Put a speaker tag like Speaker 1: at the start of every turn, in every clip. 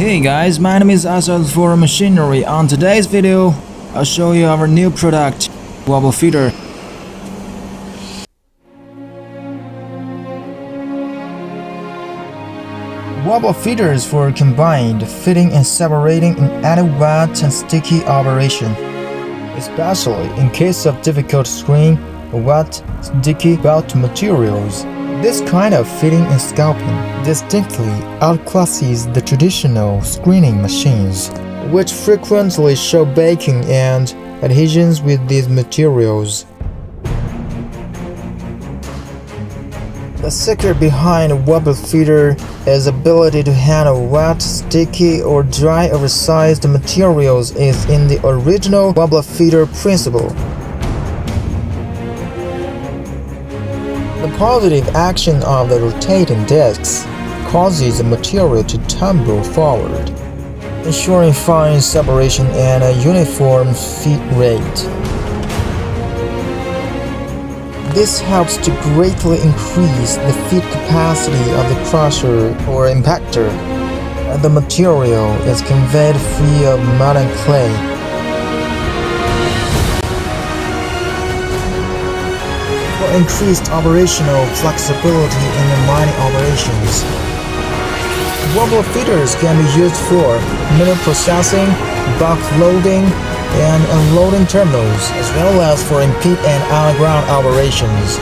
Speaker 1: Hey guys, my name is Asad for Machinery. On today's video, I'll show you our new product, wobble feeder. Wobble feeders for combined fitting and separating in any wet and sticky operation, especially in case of difficult screen or wet, sticky belt materials. This kind of fitting and scalping distinctly outclasses the traditional screening machines, which frequently show baking and adhesions with these materials. The secret behind a wobble feeder is ability to handle wet, sticky, or dry oversized materials is in the original wobble feeder principle. The positive action of the rotating discs causes the material to tumble forward, ensuring fine separation and a uniform feed rate. This helps to greatly increase the feed capacity of the crusher or impactor, and the material is conveyed free of mud and clay. For increased operational flexibility in the mining operations, wobble feeders can be used for mineral processing, bulk loading, and unloading terminals, as well as for in-pit and underground operations.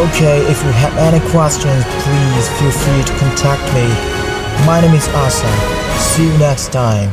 Speaker 1: Okay, if you have any questions, please feel free to contact me. My name is Asa. See you next time.